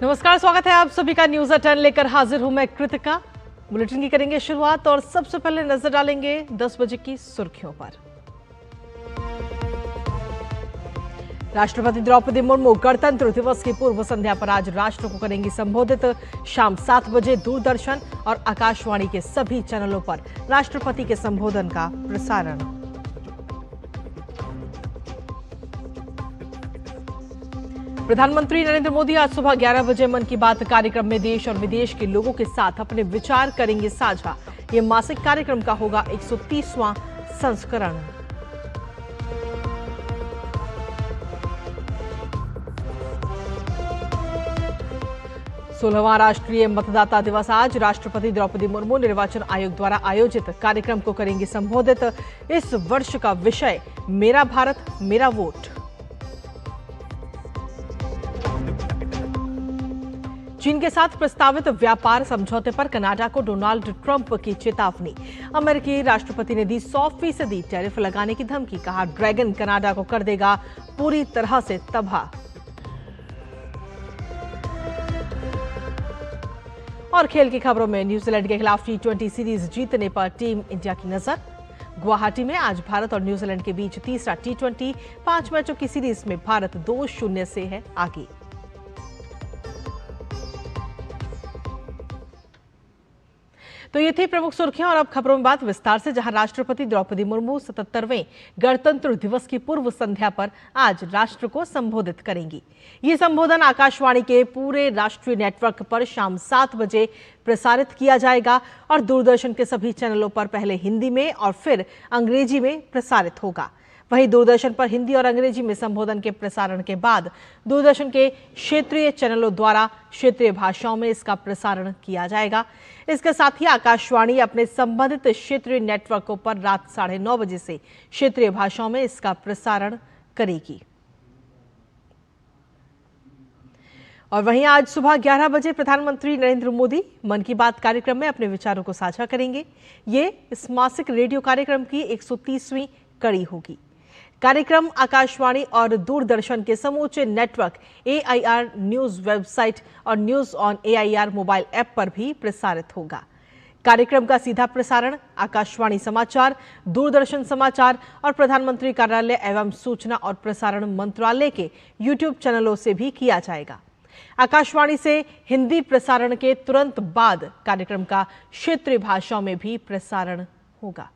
नमस्कार, स्वागत है आप सभी का न्यूज़ 10 लेकर हाजिर हूं मैं कृतिका। बुलेटिन की करेंगे शुरुआत और सबसे पहले नजर डालेंगे 10 बजे की सुर्खियों पर। राष्ट्रपति द्रौपदी मुर्मू गणतंत्र दिवस की पूर्व संध्या पर आज राष्ट्र को करेंगी संबोधित। शाम 7 बजे दूरदर्शन और आकाशवाणी के सभी चैनलों पर राष्ट्रपति के संबोधन का प्रसारण। प्रधानमंत्री नरेंद्र मोदी आज सुबह 11 बजे मन की बात कार्यक्रम में देश और विदेश के लोगों के साथ अपने विचार करेंगे साझा। ये मासिक कार्यक्रम का होगा 130वां संस्करण। सोलहवां राष्ट्रीय मतदाता दिवस आज राष्ट्रपति द्रौपदी मुर्मू निर्वाचन आयोग द्वारा आयोजित कार्यक्रम को करेंगी संबोधित। इस वर्ष का विषय मेरा भारत मेरा वोट। चीन के साथ प्रस्तावित व्यापार समझौते पर कनाडा को डोनाल्ड ट्रंप की चेतावनी। अमेरिकी राष्ट्रपति ने दी 100% टैरिफ लगाने की धमकी। कहा ड्रैगन कनाडा को कर देगा पूरी तरह से तबाह। और खेल की खबरों में न्यूजीलैंड के खिलाफ T20 सीरीज जीतने पर टीम इंडिया की नजर। गुवाहाटी में आज भारत और न्यूजीलैंड के बीच तीसरा T20 5 मैचों की सीरीज में भारत 2-0 से है आगे। तो ये थी प्रमुख सुर्खियां और अब खबरों में बात विस्तार से, जहां राष्ट्रपति द्रौपदी मुर्मू 77वें गणतंत्र दिवस की पूर्व संध्या पर आज राष्ट्र को संबोधित करेंगी। ये संबोधन आकाशवाणी के पूरे राष्ट्रीय नेटवर्क पर शाम 7 बजे प्रसारित किया जाएगा और दूरदर्शन के सभी चैनलों पर पहले हिंदी में और फिर अंग्रेजी में प्रसारित होगा। वहीं दूरदर्शन पर हिंदी और अंग्रेजी में संबोधन के प्रसारण के बाद दूरदर्शन के क्षेत्रीय चैनलों द्वारा क्षेत्रीय भाषाओं में इसका प्रसारण किया जाएगा। इसके साथ ही आकाशवाणी अपने संबंधित क्षेत्रीय नेटवर्कों पर रात 9:30 बजे से क्षेत्रीय भाषाओं में इसका प्रसारण करेगी। और वहीं आज सुबह 11 बजे प्रधानमंत्री नरेंद्र मोदी मन की बात कार्यक्रम में अपने विचारों को साझा करेंगे। ये इस मासिक रेडियो कार्यक्रम की 130वीं कड़ी होगी। कार्यक्रम आकाशवाणी और दूरदर्शन के समूचे नेटवर्क AIR न्यूज वेबसाइट और news on AIR mobile app पर भी प्रसारित होगा। कार्यक्रम का सीधा प्रसारण आकाशवाणी समाचार, दूरदर्शन समाचार और प्रधानमंत्री कार्यालय एवं सूचना और प्रसारण मंत्रालय के YouTube चैनलों से भी किया जाएगा। आकाशवाणी से हिंदी प्रसारण के तुरंत बाद कार्यक्रम का क्षेत्रीय भाषाओं में भी प्रसारण होगा।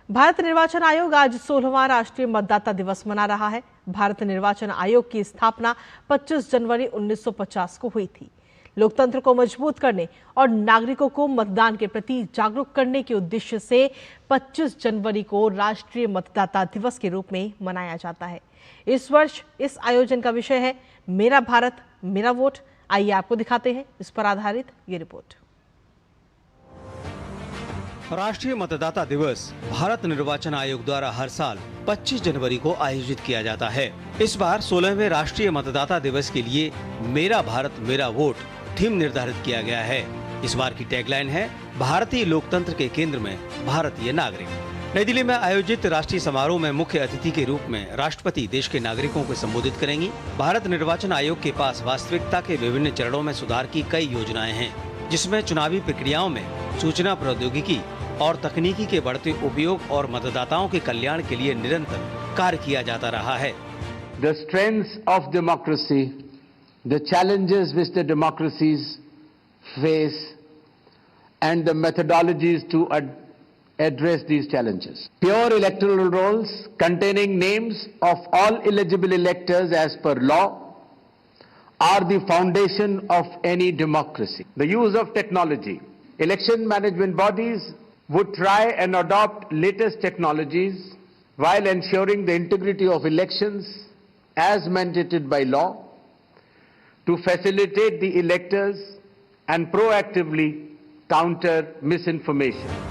भारत निर्वाचन आयोग आज 16वां राष्ट्रीय मतदाता दिवस मना रहा है। भारत निर्वाचन आयोग की स्थापना 25 जनवरी 1950 को हुई थी। लोकतंत्र को मजबूत करने और नागरिकों को मतदान के प्रति जागरूक करने के उद्देश्य से 25 जनवरी को राष्ट्रीय मतदाता दिवस के रूप में मनाया जाता है। इस वर्ष इस आयोजन का विषय है मेरा भारत मेरा वोट। आइए आपको दिखाते हैं इस पर आधारित ये रिपोर्ट। राष्ट्रीय मतदाता दिवस भारत निर्वाचन आयोग द्वारा हर साल 25 जनवरी को आयोजित किया जाता है। इस बार 16वें राष्ट्रीय मतदाता दिवस के लिए मेरा भारत मेरा वोट थीम निर्धारित किया गया है। इस बार की टैगलाइन है भारतीय लोकतंत्र के केंद्र में भारतीय नागरिक। नई दिल्ली में आयोजित राष्ट्रीय समारोह में मुख्य अतिथि के रूप में राष्ट्रपति देश के नागरिकों को संबोधित करेंगी। भारत निर्वाचन आयोग के पास वास्तविकता के विभिन्न चरणों में सुधार की कई योजनाएं हैं, जिसमें चुनावी प्रक्रियाओं में सूचना प्रौद्योगिकी और तकनीकी के बढ़ते उपयोग और मतदाताओं के कल्याण के लिए निरंतर कार्य किया जाता रहा है। The strengths of democracy, the challenges which the democracies face, and the methodologies to address these challenges. Pure electoral rolls containing names of all eligible electors as per law are the foundation of any democracy. The use of technology. Election management bodies would try and adopt latest technologies while ensuring the integrity of elections as mandated by law to facilitate the electors and proactively counter misinformation.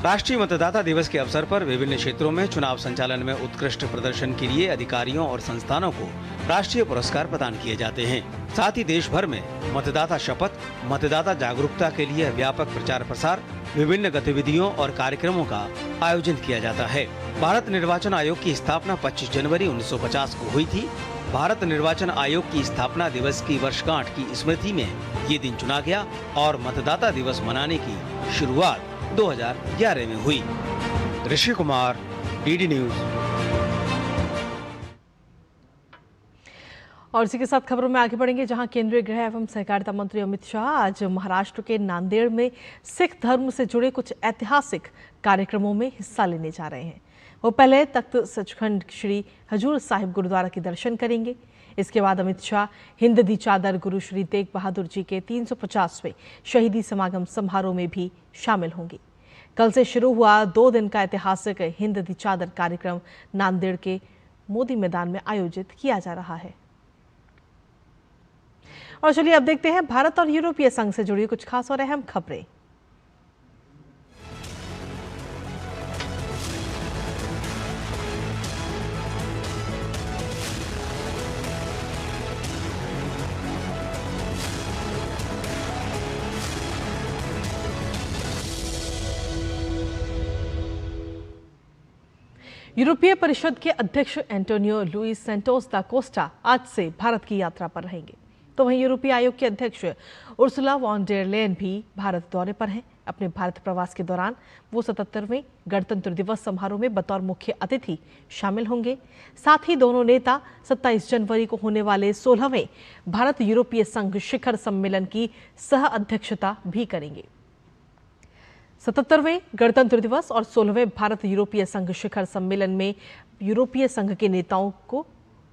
राष्ट्रीय मतदाता दिवस के अवसर पर विभिन्न क्षेत्रों में चुनाव संचालन में उत्कृष्ट प्रदर्शन के लिए अधिकारियों और संस्थानों को राष्ट्रीय पुरस्कार प्रदान किए जाते हैं। साथ ही देश भर में मतदाता शपथ, मतदाता जागरूकता के लिए व्यापक प्रचार प्रसार, विभिन्न गतिविधियों और कार्यक्रमों का आयोजन किया जाता है। भारत निर्वाचन आयोग की स्थापना 25 जनवरी 1950 को हुई थी। भारत निर्वाचन आयोग की स्थापना दिवस की वर्षगांठ की स्मृति में ये दिन चुना गया और मतदाता दिवस मनाने की शुरुआत 2011 में हुई। Rishi Kumar, DD news. और इसी के साथ खबरों में आगे बढ़ेंगे, जहां केंद्रीय गृह एवं सहकारिता मंत्री अमित शाह आज महाराष्ट्र के नांदेड़ में सिख धर्म से जुड़े कुछ ऐतिहासिक कार्यक्रमों में हिस्सा लेने जा रहे हैं। वो पहले तख्त सचखंड श्री हजूर साहिब गुरुद्वारा के दर्शन करेंगे। इसके बाद अमित शाह हिंद दी चादर गुरु श्री तेग बहादुर जी के 350वें शहीदी समागम समारोह में भी शामिल होंगे। कल से शुरू हुआ 2 दिन का ऐतिहासिक हिंद दी चादर कार्यक्रम नांदेड़ के मोदी मैदान में आयोजित किया जा रहा है। और चलिए अब देखते हैं भारत और यूरोपीय संघ से जुड़ी कुछ खास और अहम खबरें। यूरोपीय परिषद के अध्यक्ष एंटोनियो लुइस सैंटोस दा कोस्टा आज से भारत की यात्रा पर रहेंगे। तो वहीं यूरोपीय आयोग के अध्यक्ष उर्सुला वॉन डेर लेयन भी भारत दौरे पर हैं। अपने भारत प्रवास के दौरान वो 77वें गणतंत्र दिवस समारोह में बतौर मुख्य अतिथि शामिल होंगे। साथ ही दोनों नेता 27 जनवरी को होने वाले 16वें भारत यूरोपीय संघ शिखर सम्मेलन की सह अध्यक्षता भी करेंगे। 77वें गणतंत्र दिवस और 16वें भारत यूरोपीय संघ शिखर सम्मेलन में यूरोपीय संघ के नेताओं को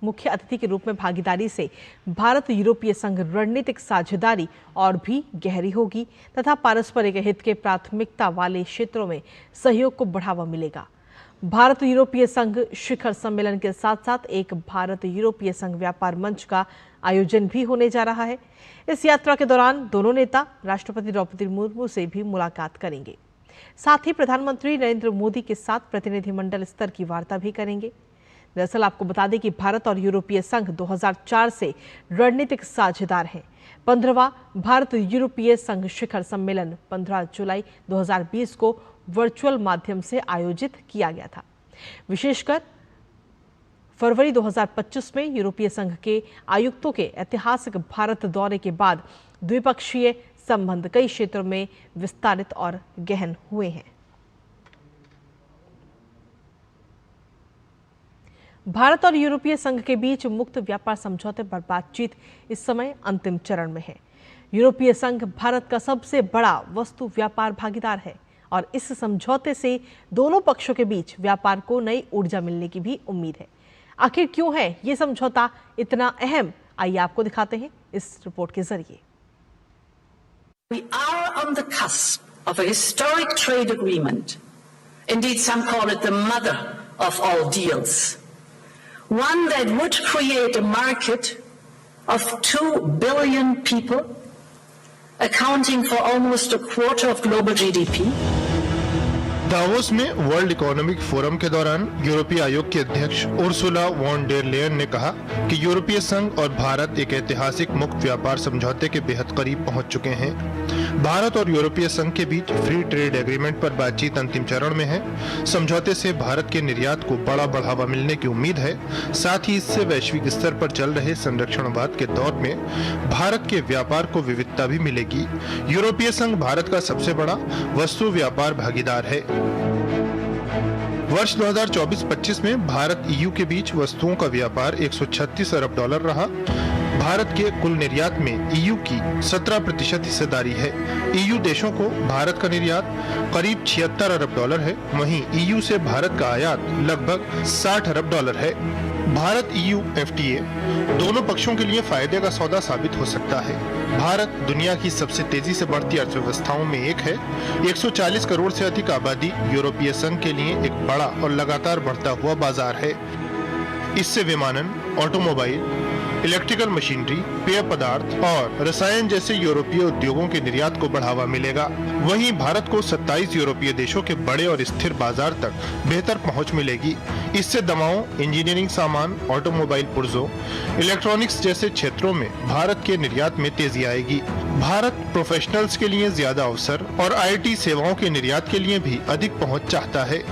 मुख्य अतिथि के रूप में भागीदारी से भारत यूरोपीय संघ रणनीतिक साझेदारी और भी गहरी होगी तथा पारस्परिक हित के प्राथमिकता वाले क्षेत्रों में सहयोग को बढ़ावा मिलेगा। भारत यूरोपीय संघ शिखर सम्मेलन के साथ साथ एक भारत यूरोपीय संघ व्यापार मंच का आयोजन भी होने जा रहा है। इस यात्रा के दौरान दोनों नेता राष्ट्रपति द्रौपदी मुर्मू से भी मुलाकात करेंगे। साथ ही प्रधानमंत्री नरेंद्र मोदी के साथ प्रतिनिधिमंडल स्तर की वार्ता भी करेंगे। दरअसल आपको बता दें कि भारत और यूरोपीय संघ 2004 से रणनीतिक साझेदार हैं। 15वां भारत यूरोपीय संघ शिखर सम्मेलन 15 जुलाई 2020 को वर्चुअल माध्यम से आयोजित किया गया था। विशेषकर फरवरी 2025 में यूरोपीय संघ के आयुक्तों के ऐतिहासिक भारत दौरे के बाद द्विपक्षीय संबंध कई क्षेत्रों में विस्तारित और गहन हुए हैं। भारत और यूरोपीय संघ के बीच मुक्त व्यापार समझौते पर बातचीत इस समय अंतिम चरण में है। यूरोपीय संघ भारत का सबसे बड़ा वस्तु व्यापार भागीदार है और इस समझौते से दोनों पक्षों के बीच व्यापार को नई ऊर्जा मिलने की भी उम्मीद है। आखिर क्यों है ये समझौता इतना अहम, आइए आपको दिखाते हैं इस रिपोर्ट के जरिए। We are on the cusp of a historic trade agreement. Indeed, some call it the mother of all deals. One that would create a market of 2 billion people, accounting for almost a quarter of global GDP. Davos में world economic forum के दौरान यूरोपीय आयोग के अध्यक्ष Ursula von der Leyen ने कहा कि यूरोपीय संघ और भारत एक ऐतिहासिक मुक्त व्यापार समझौते के बेहद करीब पहुंच चुके हैं। भारत और यूरोपीय संघ के बीच फ्री ट्रेड एग्रीमेंट पर बातचीत अंतिम चरण में है। समझौते से भारत के निर्यात को बड़ा बढ़ावा मिलने की उम्मीद है। साथ ही इससे वैश्विक स्तर पर चल रहे संरक्षणवाद के दौर में भारत के व्यापार को विविधता भी मिलेगी। यूरोपीय संघ भारत का सबसे बड़ा वस्तु व्यापार भागीदार है। वर्ष 2024-25 में भारत ईयू के बीच वस्तुओं का व्यापार 136 अरब डॉलर रहा। भारत के कुल निर्यात में ईयू की 17% हिस्सेदारी है। ईयू देशों को भारत का निर्यात करीब 76 अरब डॉलर है। वहीं ईयू से भारत का आयात लगभग 60 अरब डॉलर है। भारत ईयू एफटीए दोनों पक्षों के लिए फायदे का सौदा साबित हो सकता है। भारत दुनिया की सबसे तेजी से बढ़ती अर्थव्यवस्थाओं में एक है। 140 करोड़ से अधिक आबादी यूरोपीय संघ के लिए एक बड़ा और लगातार बढ़ता हुआ बाजार है। इससे विमानन, ऑटोमोबाइल, इलेक्ट्रिकल मशीनरी, पेय पदार्थ और रसायन जैसे यूरोपीय उद्योगों के निर्यात को बढ़ावा मिलेगा। वहीं भारत को 27 यूरोपीय देशों के बड़े और स्थिर बाजार तक बेहतर पहुंच मिलेगी। इससे दवाओं, इंजीनियरिंग सामान, ऑटोमोबाइल पुर्जों, इलेक्ट्रॉनिक्स जैसे क्षेत्रों में भारत के निर्यात में तेजी आएगी। भारत प्रोफेशनल्स के लिए ज्यादा अवसर और आईटी सेवाओं के निर्यात के लिए भी अधिक पहुंच चाहता है।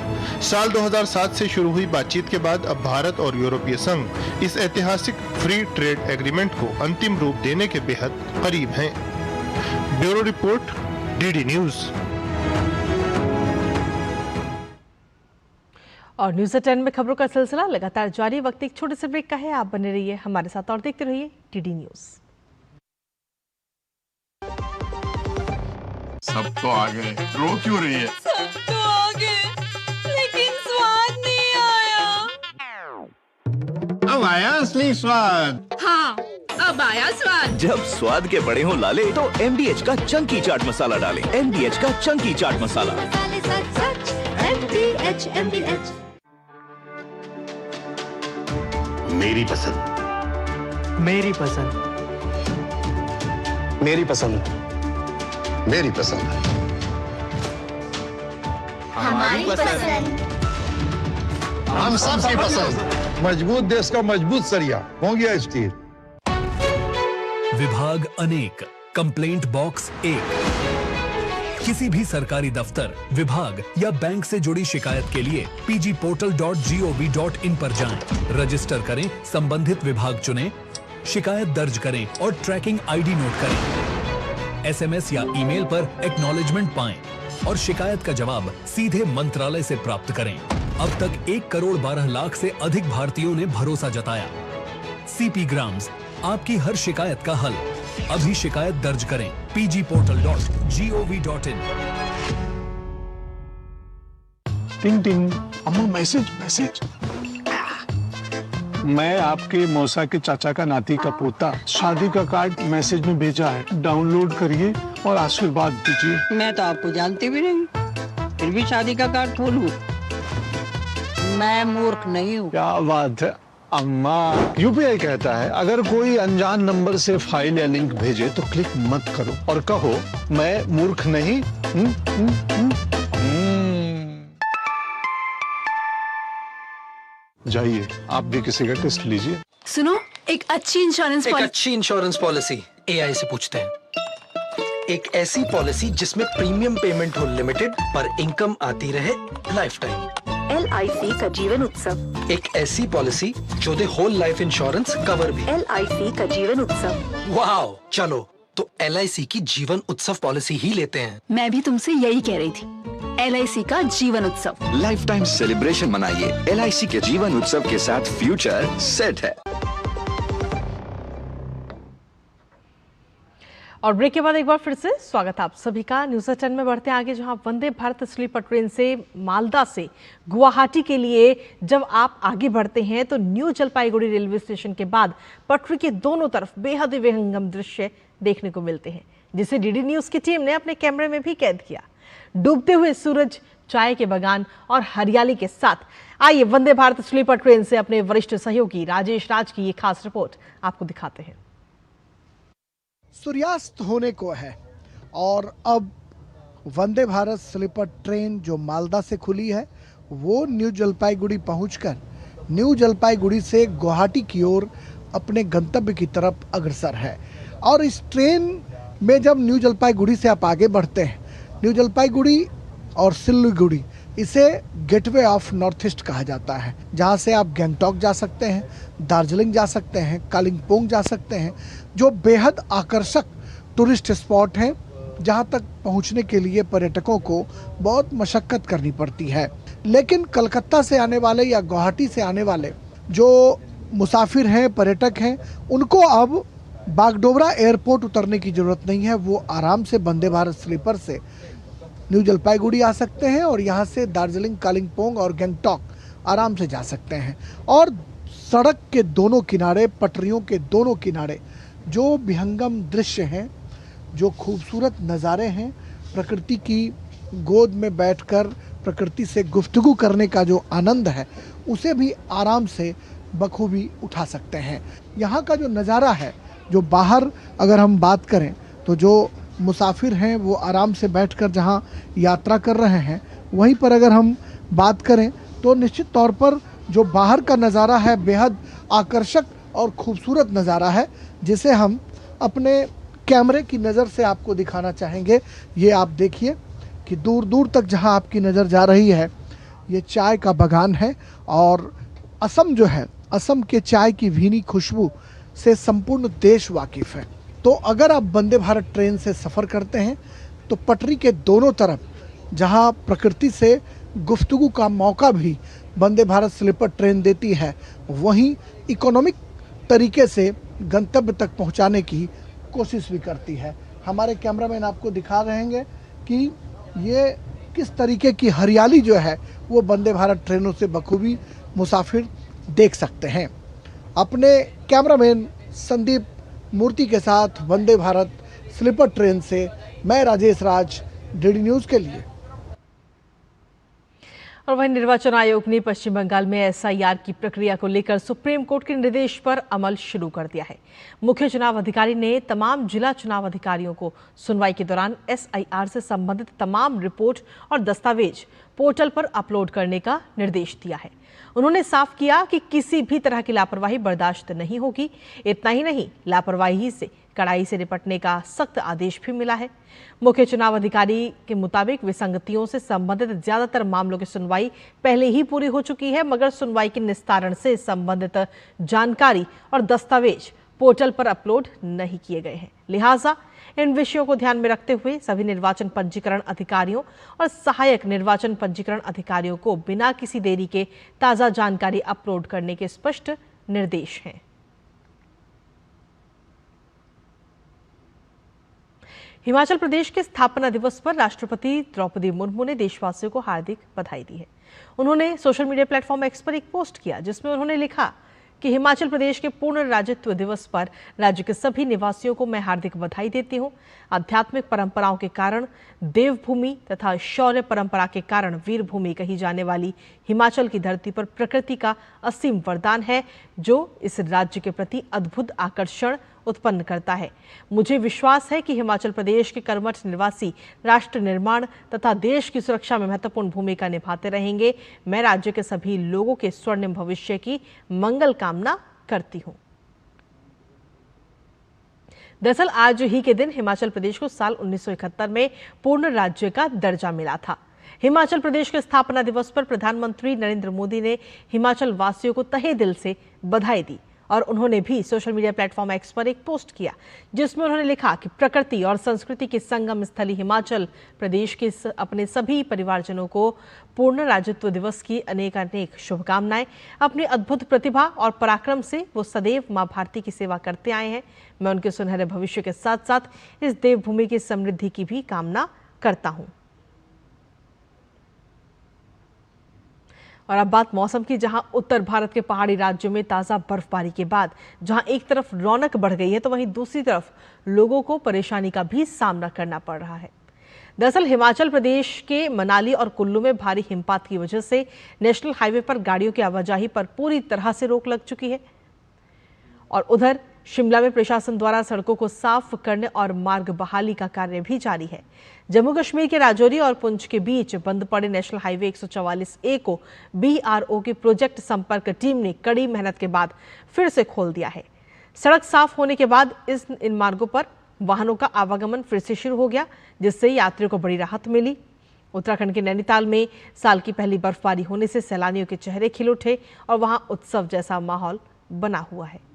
साल 2007 से शुरू हुई बातचीत के बाद अब भारत और यूरोपीय संघ इस ऐतिहासिक फ्री ट्रेड एग्रीमेंट को अंतिम रूप देने के बेहद करीब हैं। Bureau report, DD news. और न्यूज़ 10 में खबरों का सिलसिला लगातार जारी। वक्त एक छोटे से ब्रेक का है, आप बने रहिए हमारे साथ और देखते रहिए डीडी न्यूज। सब तो आ गए, रो क्यों रही है? सब तो आ गए, लेकिन स्वाद नहीं आया। अब आया असली स्वाद। हाँ, अब आया स्वाद। जब स्वाद के बड़े हों लाले तो MDH का चंकी चाट मसाला डालें। MDH का चंकी चाट मसाला। MDH। मेरी पसंद, मेरी पसंद, मेरी पसंद, मेरी पसंद, हमारी पसंद, हम सबकी पसंद। मजबूत देश का मजबूत सरिया हो गया स्टील। विभाग अनेक, कंप्लेंट बॉक्स 1। किसी भी सरकारी दफ्तर, विभाग या बैंक से जुड़ी शिकायत के लिए pgportal.gov.in पर जाएं, रजिस्टर करें, संबंधित विभाग चुनें, शिकायत दर्ज करें और ट्रैकिंग आईडी नोट करें। SMS या ईमेल पर एक्नॉलेजमेंट पाएं और शिकायत का जवाब सीधे मंत्रालय से प्राप्त करें। अब तक 1 करोड़ 12 लाख से अधिक भारतीयों ने भरोसा जताया। CP ग्राम्स, आपकी हर शिकायत का हल। अभी शिकायत दर्ज करें pgportal.gov.in। टिंग टिंग, अम्मा मैसेज। मैं आपके मौसा के चाचा का नाती का पोता, शादी का कार्ड मैसेज में भेजा है, डाउनलोड करिए और आशीर्वाद दीजिए। मैं तो आपको जानती भी नहीं, फिर भी शादी का कार्ड खोलूं? मैं मूर्ख नहीं हूँ। क्या बात है अम्मा। UPI कहता है अगर कोई अनजान नंबर से फाइल या लिंक भेजे तो क्लिक मत करो और कहो मैं मूर्ख नहीं। जाइए आप भी किसी का टेस्ट लीजिए। सुनो, एक अच्छी इंश्योरेंस पॉलिसी AI से पूछते हैं। एक ऐसी पॉलिसी जिसमें प्रीमियम पेमेंट हो लिमिटेड पर इनकम आती रहे लाइफ टाइम। LIC का जीवन उत्सव। एक ऐसी पॉलिसी जो दे होल लाइफ इंश्योरेंस कवर भी। LIC का जीवन उत्सव। वाओ, चलो तो LIC की जीवन उत्सव पॉलिसी ही लेते हैं। मैं भी तुमसे यही कह रही थी, LIC का Jeevan Utsav. Life time celebration मनाइए। LIC के जीवन उत्सव के साथ फ्यूचर सेट है। और ब्रेक के बाद एक बार फिर से स्वागत आप सभी का। न्यूज़ 10 में बढ़ते हैं आगे, जहां वंदे भारत स्लीपर ट्रेन से मालदा से गुवाहाटी के लिए जब आप आगे बढ़ते हैं तो न्यू जलपाईगुड़ी रेलवे स्टेशन के बाद पटरी के दोनों तरफ बेहद विहंगम दृश्य देखने को मिलते हैं, जिसे डीडी न्यूज की टीम ने अपने कैमरे में भी कैद किया। डूबते हुए सूरज, चाय के बागान और हरियाली के साथ आइए वंदे भारत स्लीपर ट्रेन से अपने वरिष्ठ सहयोगी राजेश राज की ये खास रिपोर्ट आपको दिखाते हैं। सूर्यास्त होने को है और अब वंदे भारत स्लीपर ट्रेन जो मालदा से खुली है वो न्यू जलपाईगुड़ी पहुंचकर न्यू जलपाईगुड़ी से गुवाहाटी की ओर अपने गंतव्य की तरफ अग्रसर है। और इस ट्रेन में जब न्यू जलपाईगुड़ी से आप आगे बढ़ते हैं, न्यू जलपाईगुड़ी और सिलीगुड़ी, इसे गेटवे ऑफ नॉर्थ ईस्ट कहा जाता है, जहां से आप गैंगटॉक जा सकते हैं, दार्जिलिंग जा सकते हैं, कालिम्पोंग जा सकते हैं, जो बेहद आकर्षक टूरिस्ट स्पॉट हैं, जहां तक पहुंचने के लिए पर्यटकों को बहुत मशक्कत करनी पड़ती है। लेकिन कलकत्ता से आने वाले या गुवाहाटी से आने वाले जो मुसाफिर हैं, पर्यटक हैं, उनको अब बागडोगरा एयरपोर्ट उतरने की ज़रूरत नहीं है। वो आराम से वंदे भारत स्लीपर से न्यू जलपाईगुड़ी आ सकते हैं और यहाँ से दार्जिलिंग, कालिम्पोंग और गैंगटॉक आराम से जा सकते हैं। और सड़क के दोनों किनारे, पटरियों के दोनों किनारे जो विहंगम दृश्य हैं, जो खूबसूरत नज़ारे हैं, प्रकृति की गोद में बैठकर प्रकृति से गुफ्तगू करने का जो आनंद है, उसे भी आराम से बखूबी उठा सकते हैं। यहाँ का जो नज़ारा है, जो बाहर अगर हम बात करें तो जो मुसाफिर हैं वो आराम से बैठकर जहाँ यात्रा कर रहे हैं, वहीं पर अगर हम बात करें तो निश्चित तौर पर जो बाहर का नज़ारा है बेहद आकर्षक और खूबसूरत नज़ारा है, जिसे हम अपने कैमरे की नज़र से आपको दिखाना चाहेंगे। ये आप देखिए कि दूर दूर तक जहां आपकी नज़र जा रही है, ये चाय का बागान है और असम जो है, असम के चाय की भीनी खुशबू से संपूर्ण देश वाकिफ़ है। तो अगर आप वंदे भारत ट्रेन से सफ़र करते हैं तो पटरी के दोनों तरफ जहां प्रकृति से गुफ्तगू का मौका भी वंदे भारत स्लीपर ट्रेन देती है, वहीं इकोनॉमिक तरीके से गंतव्य तक पहुंचाने की कोशिश भी करती है। हमारे कैमरामैन आपको दिखा रहेंगे कि ये किस तरीके की हरियाली जो है वो वंदे भारत ट्रेनों से बखूबी मुसाफिर देख सकते हैं। अपने कैमरामैन संदीप मूर्ति के साथ वंदे भारत स्लीपर ट्रेन से मैं राजेश राज, डीडी न्यूज़ के लिए। और वहीं निर्वाचन आयोग ने पश्चिम बंगाल में एसआईआर की प्रक्रिया को लेकर सुप्रीम कोर्ट के निर्देश पर अमल शुरू कर दिया है। मुख्य चुनाव अधिकारी ने तमाम जिला चुनाव अधिकारियों को सुनवाई के दौरान एसआईआर से संबंधित तमाम रिपोर्ट और दस्तावेज पोर्टल पर अपलोड करने का निर्देश दिया है। उन्होंने साफ किया कि किसी भी तरह की लापरवाही बर्दाश्त नहीं होगी। इतना ही नहीं, लापरवाही से कड़ाई से निपटने का सख्त आदेश भी मिला है। मुख्य चुनाव अधिकारी के मुताबिक विसंगतियों से संबंधित ज्यादातर मामलों की सुनवाई पहले ही पूरी हो चुकी है, मगर सुनवाई के निस्तारण से संबंधित जानकारी और दस्तावेज पोर्टल पर अपलोड नहीं किए गए हैं। लिहाजा इन विषयों को ध्यान में रखते हुए सभी निर्वाचन पंजीकरण अधिकारियों और सहायक निर्वाचन पंजीकरण अधिकारियों को बिना किसी देरी के ताजा जानकारी अपलोड करने के स्पष्ट निर्देश हैं। हिमाचल प्रदेश के स्थापना दिवस पर राष्ट्रपति द्रौपदी मुर्मू ने देशवासियों को हार्दिक बधाई दी है। उन्होंने सोशल मीडिया प्लेटफॉर्म एक्स पर एक पोस्ट किया, जिसमें उन्होंने लिखा कि हिमाचल प्रदेश के पूर्ण राज्यत्व दिवस पर राज्य के सभी निवासियों को मैं हार्दिक बधाई देती हूं। आध्यात्मिक परंपराओं के कारण देवभूमि तथा शौर्य परंपरा के कारण वीरभूमि कही जाने वाली हिमाचल की धरती पर प्रकृति का असीम वरदान है, जो इस राज्य के प्रति अद्भुत आकर्षण उत्पन्न करता है। मुझे विश्वास है कि हिमाचल प्रदेश के कर्मठ निवासी राष्ट्र निर्माण तथा देश की सुरक्षा में महत्वपूर्ण भूमिका निभाते रहेंगे। मैं राज्य के सभी लोगों के स्वर्णिम भविष्य की मंगल कामना करती हूं। दरअसल आज ही के दिन हिमाचल प्रदेश को साल 1971 में पूर्ण राज्य का दर्जा मिला था। हिमाचल प्रदेश के स्थापना दिवस पर प्रधानमंत्री नरेंद्र मोदी ने हिमाचल वासियों को तहे दिल से बधाई दी और उन्होंने भी सोशल मीडिया प्लेटफॉर्म एक्स पर एक पोस्ट किया, जिसमें उन्होंने लिखा कि प्रकृति और संस्कृति की संगम स्थली हिमाचल प्रदेश के अपने सभी परिवारजनों को पूर्ण राज्यत्व दिवस की अनेक अनेक शुभकामनाएं। अपनी अद्भुत प्रतिभा और पराक्रम से वो सदैव मां भारती की सेवा करते आए हैं। मैं उनके सुनहरे भविष्य के साथ साथ इस देवभूमि की समृद्धि की भी कामना करता हूं। और अब बात मौसम की, जहां उत्तर भारत के पहाड़ी राज्यों में ताजा बर्फबारी के बाद जहां एक तरफ रौनक बढ़ गई है, तो वहीं दूसरी तरफ लोगों को परेशानी का भी सामना करना पड़ रहा है। दरअसल हिमाचल प्रदेश के मनाली और कुल्लू में भारी हिमपात की वजह से नेशनल हाईवे पर गाड़ियों की आवाजाही पर पूरी तरह से रोक लग चुकी है। और उधर शिमला में प्रशासन द्वारा सड़कों को साफ करने और मार्ग बहाली का कार्य भी जारी है। जम्मू कश्मीर के राजौरी और पुंछ के बीच बंद पड़े नेशनल हाईवे 144A को BRO की प्रोजेक्ट संपर्क टीम ने कड़ी मेहनत के बाद फिर से खोल दिया है। सड़क साफ होने के बाद इन मार्गों पर वाहनों का आवागमन फिर से शुरू हो गया, जिससे यात्रियों को बड़ी राहत मिली। उत्तराखंड के नैनीताल में साल की पहली बर्फबारी होने से सैलानियों के चेहरे खिल उठे और वहां उत्सव जैसा माहौल बना हुआ है।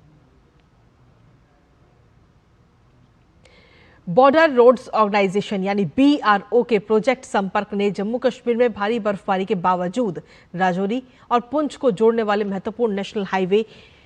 बॉर्डर रोड्स ऑर्गेनाइजेशन यानी BRO के प्रोजेक्ट संपर्क ने जम्मू कश्मीर में भारी बर्फबारी के बावजूद राजौरी और पुंछ को जोड़ने वाले महत्वपूर्ण नेशनल हाईवे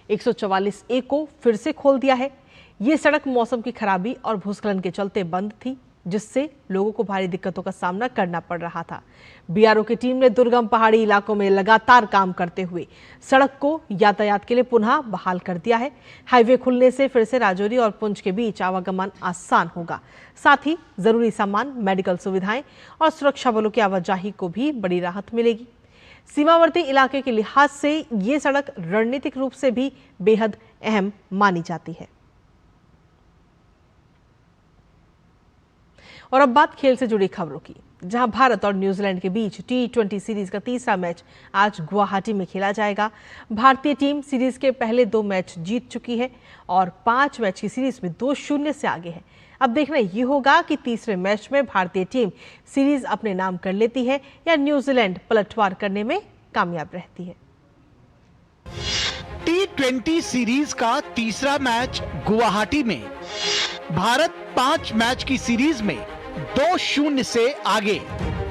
144A को फिर से खोल दिया है। ये सड़क मौसम की खराबी और भूस्खलन के चलते बंद थी, जिससे लोगों को भारी दिक्कतों का सामना करना पड़ रहा था। BRO की टीम ने दुर्गम पहाड़ी इलाकों में लगातार काम करते हुए सड़क को यातायात के लिए पुनः बहाल कर दिया है। हाईवे खुलने से फिर से राजौरी और पुंछ के बीच आवागमन आसान होगा। साथ ही जरूरी सामान, मेडिकल सुविधाएं और सुरक्षा बलों की आवाजाही को भी बड़ी राहत मिलेगी। सीमावर्ती इलाके के लिहाज से ये सड़क रणनीतिक रूप से भी बेहद अहम मानी जाती है। और अब बात खेल से जुड़ी खबरों की, जहां भारत और न्यूजीलैंड के बीच T20 सीरीज का तीसरा मैच आज गुवाहाटी में खेला जाएगा। भारतीय टीम सीरीज के पहले 2 मैच जीत चुकी है और 5 मैच की सीरीज में 2-0 से आगे है। अब देखना ये होगा कि तीसरे मैच में भारतीय टीम सीरीज अपने नाम कर लेती है या न्यूजीलैंड पलटवार करने में कामयाब रहती है। T20 सीरीज का तीसरा मैच गुवाहाटी में। भारत 5 मैच की सीरीज में 2-0 से आगे।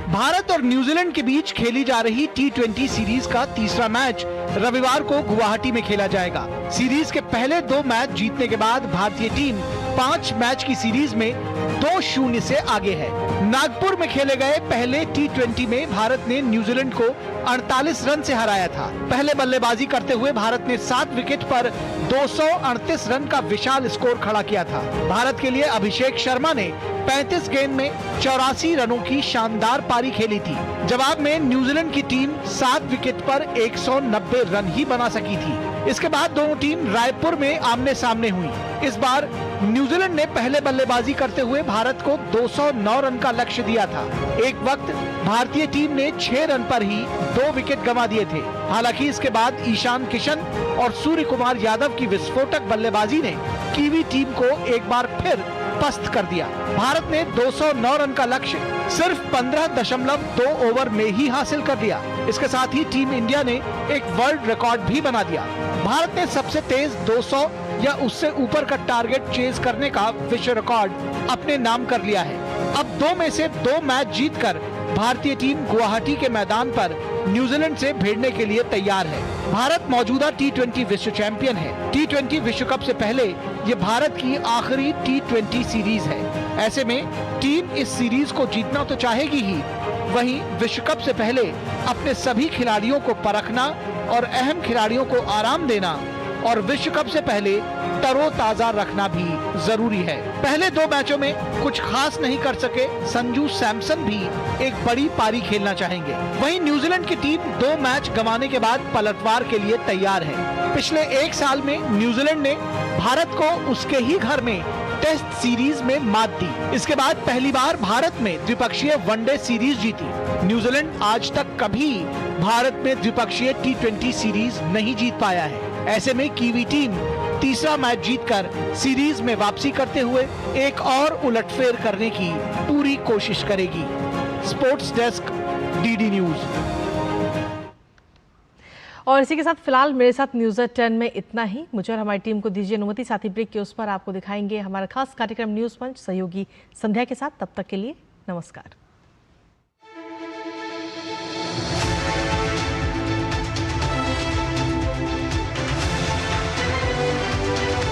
भारत और न्यूजीलैंड के बीच खेली जा रही T20 सीरीज का तीसरा मैच रविवार को गुवाहाटी में खेला जाएगा। सीरीज के पहले 2 मैच जीतने के बाद भारतीय टीम 5 मैच की सीरीज में 2-0 से आगे है। नागपुर में खेले गए पहले T20 में भारत ने न्यूजीलैंड को 48 रन से हराया था। पहले बल्लेबाजी करते हुए भारत ने 7 विकेट पर 238 रन का विशाल स्कोर खड़ा किया था। भारत के लिए अभिषेक शर्मा ने 35 गेंद में 84 रनों की शानदार पारी खेली थी। जवाब में न्यूजीलैंड की टीम 7 विकेट पर 190 रन ही बना सकी थी। इसके बाद दोनों टीम रायपुर में आमने सामने हुई। इस बार न्यूजीलैंड ने पहले बल्लेबाजी करते हुए भारत को 209 रन का लक्ष्य दिया था। एक वक्त भारतीय टीम ने 6 रन पर ही 2 विकेट गंवा दिए थे। हालांकि इसके बाद ईशान किशन और सूर्य कुमार यादव की विस्फोटक बल्लेबाजी ने कीवी टीम को एक बार फिर पस्त कर दिया। भारत ने 209 रन का लक्ष्य सिर्फ 15.2 ओवर में ही हासिल कर लिया। इसके साथ ही टीम इंडिया ने एक वर्ल्ड रिकॉर्ड भी बना दिया। भारत ने सबसे तेज 200 या उससे ऊपर का टारगेट चेज करने का विश्व रिकॉर्ड अपने नाम कर लिया है। अब 2 में से 2 मैच जीतकर भारतीय टीम गुवाहाटी के मैदान पर न्यूजीलैंड से भिड़ने के लिए तैयार है। भारत मौजूदा T20 विश्व चैंपियन है। T20 विश्व कप से पहले ये भारत की आखिरी T20 सीरीज है। ऐसे में टीम इस सीरीज को जीतना तो चाहेगी ही, वहीं विश्व कप से पहले अपने सभी खिलाड़ियों को परखना और अहम खिलाड़ियों को आराम देना और विश्व कप से पहले तरोताजा रखना भी जरूरी है। पहले 2 मैचों में कुछ खास नहीं कर सके संजू सैमसन भी एक बड़ी पारी खेलना चाहेंगे। वहीं न्यूजीलैंड की टीम 2 मैच गंवाने के बाद पलटवार के लिए तैयार है। पिछले 1 साल में न्यूजीलैंड ने भारत को उसके ही घर में टेस्ट सीरीज में मात दी। इसके बाद पहली बार भारत में द्विपक्षीय वनडे सीरीज जीती। न्यूजीलैंड आज तक कभी भारत में द्विपक्षीय T20 सीरीज नहीं जीत पाया है। ऐसे में कीवी टीम तीसरा मैच जीतकर सीरीज में वापसी करते हुए एक और उलटफेर करने की पूरी कोशिश करेगी। Sports desk, DD news. और इसी के साथ फिलहाल मेरे साथ न्यूज़ 10 में इतना ही। मुझे और हमारी टीम को दीजिए अनुमति। साथ ही ब्रेक के उस पर आपको दिखाएंगे हमारा खास कार्यक्रम न्यूज़ पंच सहयोगी संध्या के साथ। तब तक के लिए नमस्कार।